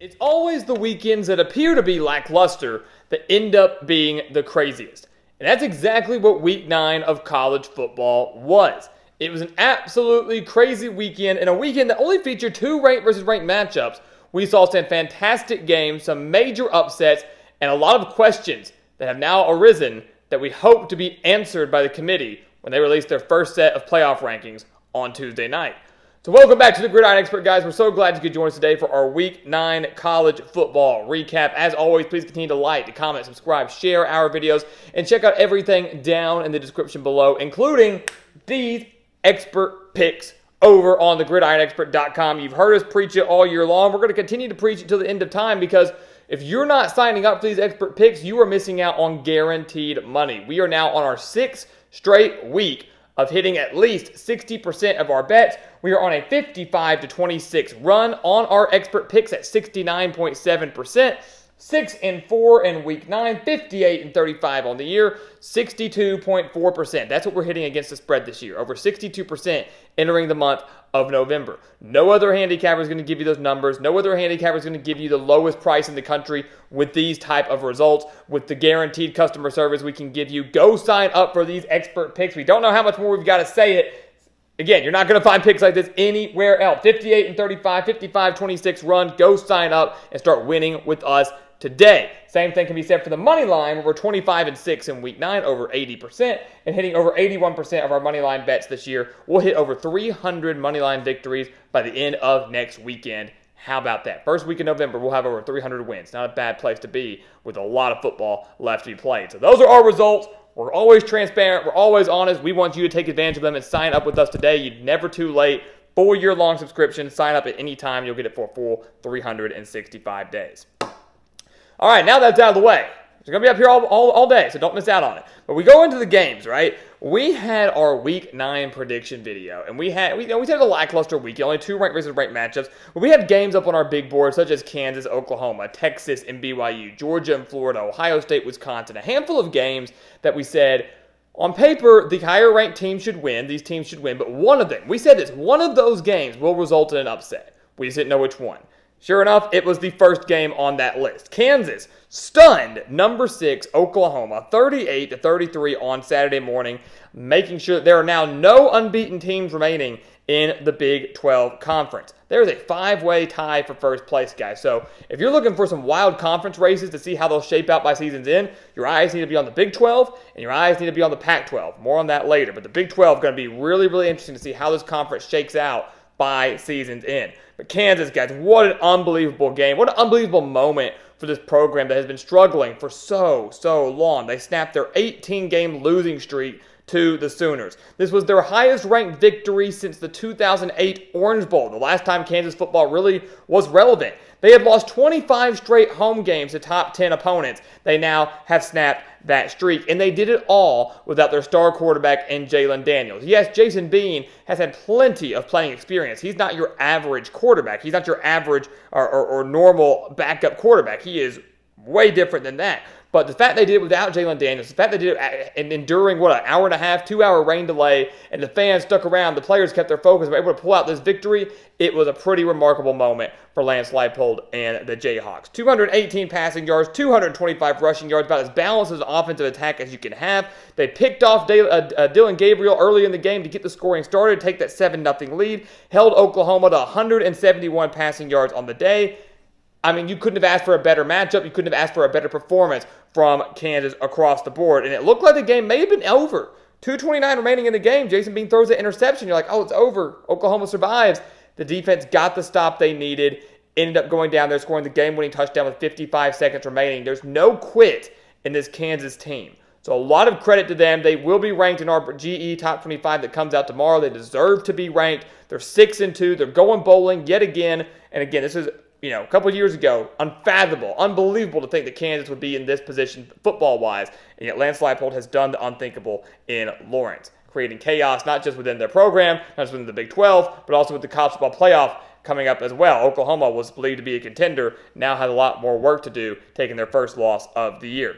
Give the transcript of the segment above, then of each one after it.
It's always the weekends that appear to be lackluster that end up being the craziest. And that's exactly what week 9 of college football was. It was an absolutely crazy weekend, and a weekend that only featured 2 ranked versus ranked matchups. We saw some fantastic games, some major upsets, and a lot of questions that have now arisen that we hope to be answered by the committee when they release their first set of playoff rankings on Tuesday night. So welcome back to the Gridiron Expert, guys. We're so glad you could join us today for our Week 9 college football recap. As always, please continue to like, to comment, subscribe, share our videos, and check out everything down in the description below, including these expert picks over on thegridironexpert.com. You've heard us preach it all year long. We're going to continue to preach it till the end of time because if you're not signing up for these expert picks, you are missing out on guaranteed money. We are now on our 6th straight week of hitting at least 60% of our bets. We are on a 55-26 run on our expert picks at 69.7%. 6-4 in week 9, 58-35 on the year, 62.4%. That's what we're hitting against the spread this year, over 62% entering the month of November. No other handicapper is going to give you those numbers. No other handicapper is going to give you the lowest price in the country with these type of results. With the guaranteed customer service we can give you, go sign up for these expert picks. We don't know how much more we've got to say it. Again, you're not going to find picks like this anywhere else. 58-35, 55-26 run. Go sign up and start winning with us today. Same thing can be said for the money line, where we're 25-6 in week 9, over 80%, and hitting over 81% of our money line bets this year. We'll hit over 300 money line victories by the end of next weekend. How about that? First week in November, we'll have over 300 wins. Not a bad place to be with a lot of football left to be played. So those are our results. We're always transparent. We're always honest. We want you to take advantage of them and sign up with us today. You're never too late. 4-year-long subscription. Sign up at any time. You'll get it for a full 365 days. All right, now that's out of the way. It's going to be up here all day, so don't miss out on it. But we go into the games, right? We had our Week 9 prediction video, and we had a lackluster week. Only 2 ranked versus ranked matchups. But we had games up on our big board, such as Kansas, Oklahoma, Texas, and BYU, Georgia and Florida, Ohio State, Wisconsin. A handful of games that we said, on paper, the higher-ranked team should win. These teams should win. But one of them, we said this, one of those games will result in an upset. We just didn't know which one. Sure enough, it was the first game on that list. Kansas stunned number 6 Oklahoma 38-33 on Saturday morning, making sure that there are now no unbeaten teams remaining in the Big 12 Conference. There is a 5-way tie for first place, guys. So if you're looking for some wild conference races to see how they'll shape out by season's end, your eyes need to be on the Big 12 and your eyes need to be on the Pac-12. More on that later. But the Big 12 is going to be really, really interesting to see how this conference shakes out by season's end. But Kansas, guys, what an unbelievable game. What an unbelievable moment for this program that has been struggling for so long. They snapped their 18-game losing streak to the Sooners. This was their highest-ranked victory since the 2008 Orange Bowl, the last time Kansas football really was relevant. They had lost 25 straight home games to top 10 opponents. They now have snapped that streak, and they did it all without their star quarterback in Jalen Daniels. Yes, Jason Bean has had plenty of playing experience. He's not your average quarterback. He's not your average or normal backup quarterback. He is way different than that. But the fact they did it without Jalen Daniels, the fact they did it and enduring, an hour and a half, 2-hour rain delay, and the fans stuck around, the players kept their focus, were able to pull out this victory, it was a pretty remarkable moment for Lance Leipold and the Jayhawks. 218 passing yards, 225 rushing yards, about as balanced as an offensive attack as you can have. They picked off Dylan Gabriel early in the game to get the scoring started, take that 7-0 lead, held Oklahoma to 171 passing yards on the day. I mean, you couldn't have asked for a better matchup. You couldn't have asked for a better performance from Kansas across the board. And it looked like the game may have been over. 2:29 remaining in the game. Jason Bean throws an interception. You're like, oh, it's over. Oklahoma survives. The defense got the stop they needed. Ended up going down there, scoring the game-winning touchdown with 55 seconds remaining. There's no quit in this Kansas team. So a lot of credit to them. They will be ranked in our GE Top 25 that comes out tomorrow. They deserve to be ranked. They're 6-2. They're going bowling yet again. And again, this is a couple of years ago, unfathomable, unbelievable to think that Kansas would be in this position football-wise, and yet Lance Leipold has done the unthinkable in Lawrence, creating chaos not just within their program, not just within the Big 12, but also with the college football playoff coming up as well. Oklahoma was believed to be a contender, now has a lot more work to do, taking their first loss of the year.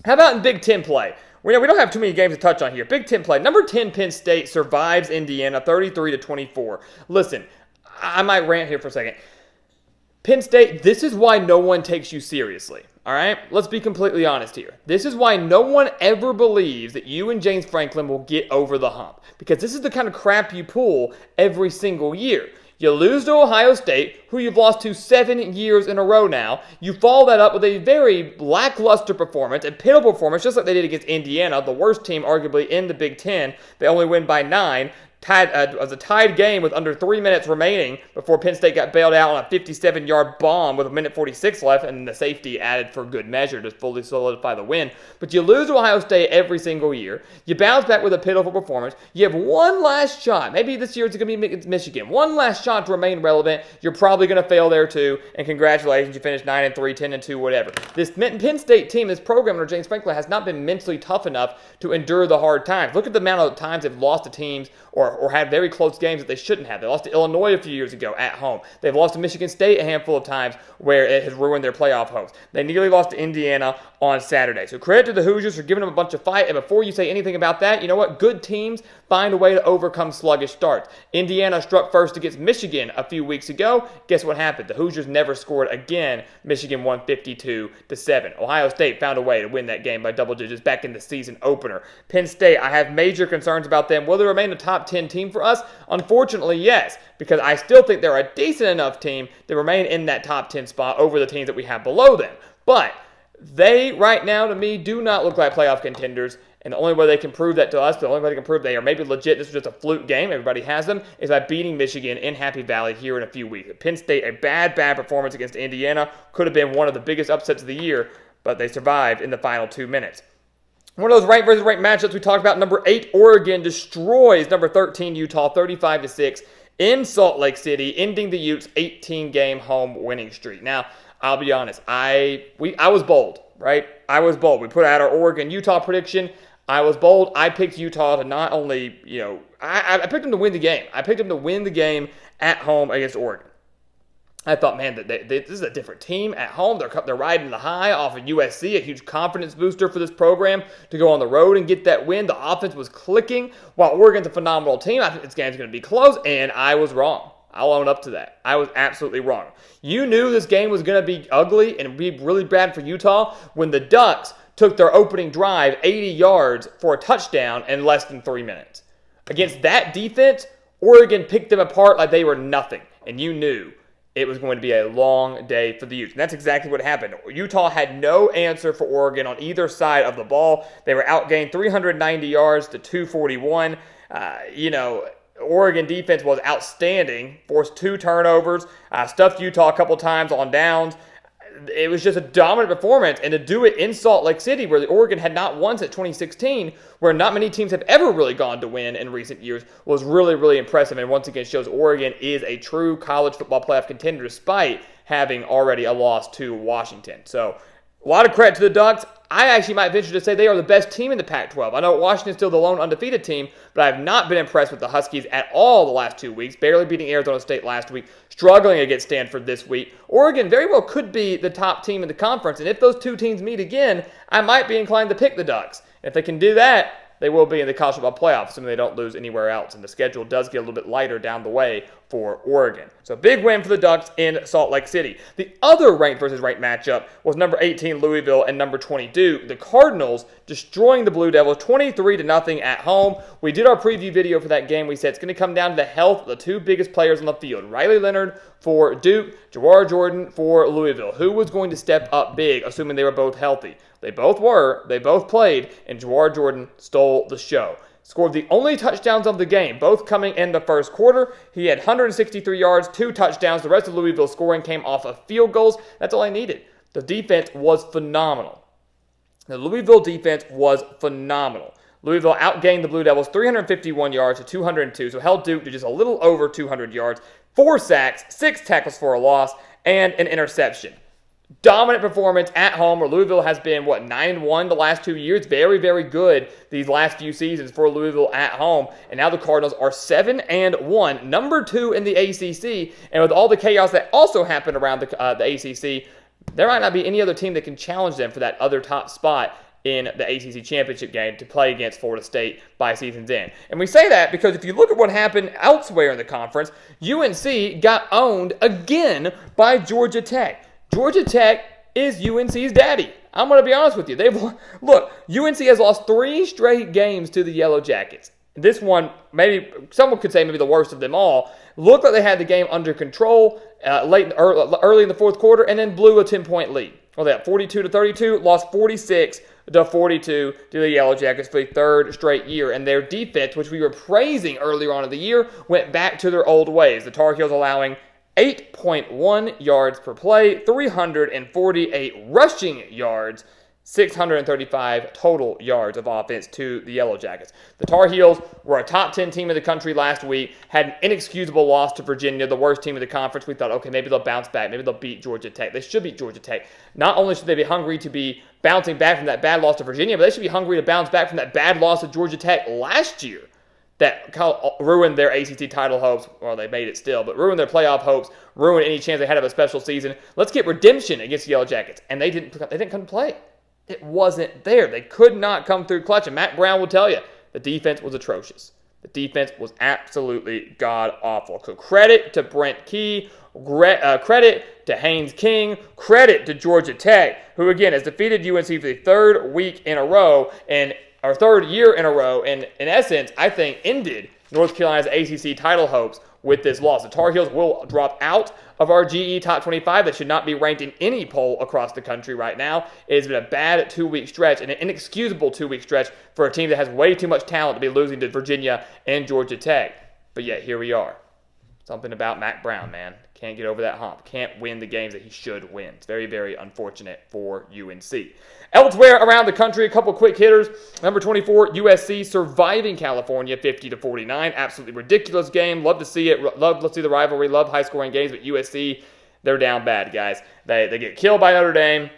How about in Big 10 play? We don't have too many games to touch on here. Big 10 play. Number 10, Penn State survives Indiana 33-24. Listen, I might rant here for a second. Penn State, this is why no one takes you seriously. All right? Let's be completely honest here. This is why no one ever believes that you and James Franklin will get over the hump. Because this is the kind of crap you pull every single year. You lose to Ohio State, who you've lost to 7 years in a row now. You follow that up with a very lackluster performance, a pitiful performance, just like they did against Indiana, the worst team arguably in the Big Ten. They only win by 9. It was a tied game with under 3 minutes remaining before Penn State got bailed out on a 57-yard bomb with 1:46 left, and the safety added for good measure to fully solidify the win. But you lose to Ohio State every single year. You bounce back with a pitiful performance. You have one last shot. Maybe this year it's going to be Michigan. One last shot to remain relevant. You're probably going to fail there too. And congratulations, you finished 9-3, 10-2, whatever. This Penn State team, this program under James Franklin, has not been mentally tough enough to endure the hard times. Look at the amount of times they've lost to teams or had very close games that they shouldn't have. They lost to Illinois a few years ago at home. They've lost to Michigan State a handful of times where it has ruined their playoff hopes. They nearly lost to Indiana on Saturday. So credit to the Hoosiers for giving them a bunch of fight. And before you say anything about that, you know what? Good teams find a way to overcome sluggish starts. Indiana struck first against Michigan a few weeks ago. Guess what happened? The Hoosiers never scored again. Michigan won 52-7. Ohio State found a way to win that game by double digits back in the season opener. Penn State, I have major concerns about them. Will they remain a top 10 team for us? Unfortunately, yes, because I still think they're a decent enough team to remain in that top 10 spot over the teams that we have below them. But they, right now, to me, do not look like playoff contenders. And the only way they can prove that to us, the only way they can prove they are maybe legit, this was just a fluke game, everybody has them, is by beating Michigan in Happy Valley here in a few weeks. Penn State, a bad performance against Indiana, could have been one of the biggest upsets of the year, but they survived in the final 2 minutes. One of those ranked versus ranked matchups we talked about, number 8, Oregon destroys number 13, Utah, 35-6 in Salt Lake City, ending the Utes' 18-game home winning streak. Now, I'll be honest, I was bold, right? I was bold. We put out our Oregon-Utah prediction. I was bold. I picked Utah to not only, I picked them to win the game. I picked them to win the game at home against Oregon. I thought, man, this is a different team at home. They're riding the high off of USC, a huge confidence booster for this program to go on the road and get that win. The offense was clicking while Oregon's a phenomenal team. I think this game's going to be close, and I was wrong. I'll own up to that. I was absolutely wrong. You knew this game was going to be ugly and be really bad for Utah when the Ducks took their opening drive 80 yards for a touchdown in less than 3 minutes. Against that defense, Oregon picked them apart like they were nothing, and you knew it was going to be a long day for the Utes. And that's exactly what happened. Utah had no answer for Oregon on either side of the ball. They were outgained 390 yards to 241. Oregon defense was outstanding, forced 2 turnovers, stuffed Utah a couple times on downs. It was just a dominant performance, and to do it in Salt Lake City, where the Oregon had not won since 2016, where not many teams have ever really gone to win in recent years, was really, really impressive, and once again shows Oregon is a true college football playoff contender despite having already a loss to Washington. So, a lot of credit to the Ducks. I actually might venture to say they are the best team in the Pac-12. I know Washington's still the lone undefeated team, but I have not been impressed with the Huskies at all the last 2 weeks, barely beating Arizona State last week, struggling against Stanford this week. Oregon very well could be the top team in the conference, and if those two teams meet again, I might be inclined to pick the Ducks. If they can do that, they will be in the college football playoffs, assuming they don't lose anywhere else. And the schedule does get a little bit lighter down the way for Oregon. So big win for the Ducks in Salt Lake City. The other ranked versus ranked matchup was number 18 Louisville and number 22 the Cardinals, destroying the Blue Devils 23-0 at home. We did our preview video for that game. We said it's going to come down to the health of the 2 biggest players on the field. Riley Leonard for Duke, Jawar Jordan for Louisville. Who was going to step up big, assuming they were both healthy? They both were, they both played, and Jawar Jordan stole the show. Scored the only touchdowns of the game, both coming in the first quarter. He had 163 yards, 2 touchdowns. The rest of Louisville's scoring came off of field goals. That's all I needed. The defense was phenomenal. The Louisville defense was phenomenal. Louisville outgained the Blue Devils 351 yards to 202, so held Duke to just a little over 200 yards, 4 sacks, 6 tackles for a loss, and an interception. Dominant performance at home, where Louisville has been, 9-1 the last 2 years. Very, very good these last few seasons for Louisville at home. And now the Cardinals are 7-1, number 2 in the ACC. And with all the chaos that also happened around the ACC, there might not be any other team that can challenge them for that other top spot in the ACC championship game to play against Florida State by season's end. And we say that because if you look at what happened elsewhere in the conference, UNC got owned again by Georgia Tech. Georgia Tech is UNC's daddy. I'm going to be honest with you. Look, UNC has lost 3 straight games to the Yellow Jackets. This one, maybe someone could say maybe the worst of them all. Looked like they had the game under control early in the fourth quarter, and then blew a 10-point lead. Well, they had 42-32, lost 46-42 to the Yellow Jackets for the 3rd straight year. And their defense, which we were praising earlier on in the year, went back to their old ways. The Tar Heels allowing 8.1 yards per play, 348 rushing yards, 635 total yards of offense to the Yellow Jackets. The Tar Heels were a top 10 team in the country last week, had an inexcusable loss to Virginia, the worst team in the conference. We thought, okay, maybe they'll bounce back. Maybe they'll beat Georgia Tech. They should beat Georgia Tech. Not only should they be hungry to be bouncing back from that bad loss to Virginia, but they should be hungry to bounce back from that bad loss to Georgia Tech last year that ruined their ACC title hopes. Well, they made it still, but ruined their playoff hopes, ruined any chance they had of a special season. Let's get redemption against the Yellow Jackets. And they didn't come to play. It wasn't there. They could not come through clutch. And Matt Brown will tell you, the defense was atrocious. The defense was absolutely god-awful. So credit to Brent Key, credit to Haynes King, credit to Georgia Tech, who again has defeated UNC for the 3rd week in a row, and our 3rd year in a row, and in essence, I think, ended North Carolina's ACC title hopes with this loss. The Tar Heels will drop out of our GE Top 25. That should not be ranked in any poll across the country right now. It has been a bad 2-week stretch and an inexcusable 2-week stretch for a team that has way too much talent to be losing to Virginia and Georgia Tech. But yet, here we are. Something about Matt Brown, man. Can't get over that hump. Can't win the games that he should win. It's very, very unfortunate for UNC. Elsewhere around the country, a couple quick hitters. Number 24, USC surviving California 50-49. Absolutely ridiculous game. Love to see it. Love to see the rivalry. Love high-scoring games. But USC, they're down bad, guys. They get killed by Notre Dame.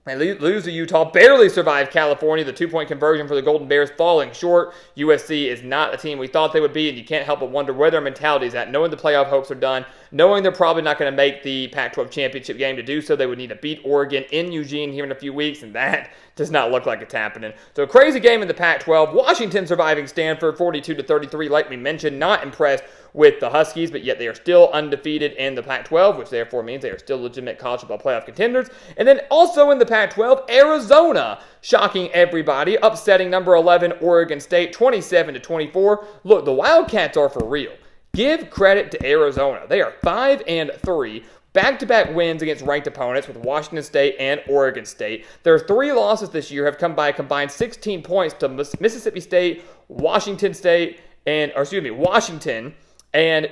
They lose to Utah, barely survived California. The 2-point conversion for the Golden Bears falling short. USC is not a team we thought they would be, and you can't help but wonder where their mentality is at, knowing the playoff hopes are done, knowing they're probably not going to make the Pac-12 championship game. To do so, they would need to beat Oregon in Eugene here in a few weeks, and that does not look like it's happening. So a crazy game in the Pac-12. Washington surviving Stanford 42-33, like we mentioned. Not impressed with the Huskies, but yet they are still undefeated in the Pac-12, which therefore means they are still legitimate college football playoff contenders. And then also in the Pac-12, Arizona shocking everybody, upsetting number 11 Oregon State 27-24. Look, the Wildcats are for real. Give credit to Arizona. They are 5-3. Back-to-back wins against ranked opponents with Washington State and Oregon State. Their 3 losses this year have come by a combined 16 points to Mississippi State, Washington, and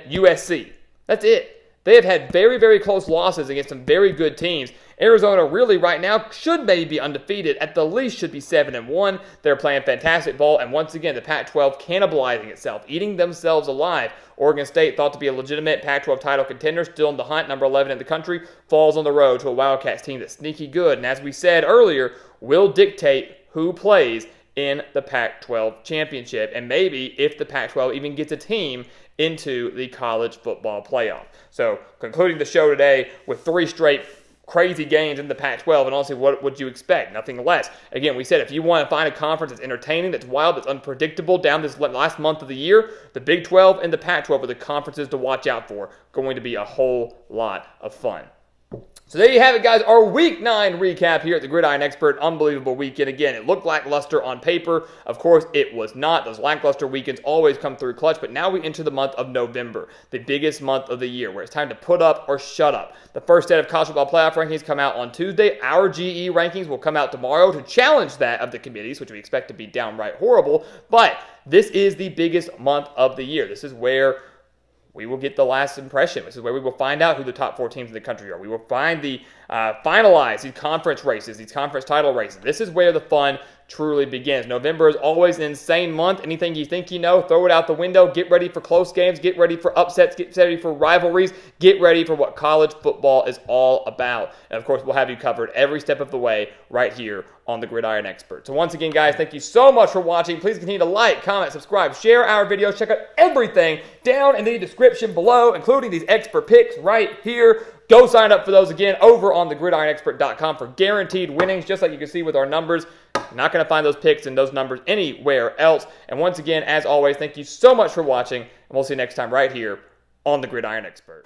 USC. That's it. They have had very, very close losses against some very good teams. Arizona really right now should maybe be undefeated. At the least should be 7-1. They're playing fantastic ball. And once again, the Pac-12 cannibalizing itself, eating themselves alive. Oregon State, thought to be a legitimate Pac-12 title contender, still in the hunt, number 11 in the country, falls on the road to a Wildcats team that's sneaky good. And as we said earlier, will dictate who plays in the Pac-12 championship. And maybe if the Pac-12 even gets a team into the college football playoff. So concluding the show today with 3 straight crazy games in the Pac-12, and honestly, what would you expect? Nothing less. Again, we said if you want to find a conference that's entertaining, that's wild, that's unpredictable down this last month of the year, the Big 12 and the Pac-12 are the conferences to watch out for. Going to be a whole lot of fun. So there you have it, guys. Our Week 9 recap here at the Gridiron Expert. Unbelievable weekend. Again, it looked lackluster on paper. Of course, it was not. Those lackluster weekends always come through clutch. But now we enter the month of November, the biggest month of the year, where it's time to put up or shut up. The first set of college football playoff rankings come out on Tuesday. Our GE rankings will come out tomorrow to challenge that of the committees, which we expect to be downright horrible. But this is the biggest month of the year. This is where we will get the last impression. This is where we will find out who the top 4 teams in the country are. We will finalize these conference races, these conference title races. This is where the fun truly begins. November is always an insane month. Anything you think you know, throw it out the window. Get ready for close games. Get ready for upsets. Get ready for rivalries. Get ready for what college football is all about. And of course, we'll have you covered every step of the way right here on the Gridiron Expert. So once again, guys, thank you so much for watching. Please continue to like, comment, subscribe, share our videos. Check out everything down in the description below, including these expert picks right here. Go sign up for those again over on thegridironexpert.com for guaranteed winnings, just like you can see with our numbers. You're not going to find those picks and those numbers anywhere else. And once again, as always, thank you so much for watching, and we'll see you next time right here on the Gridiron Expert.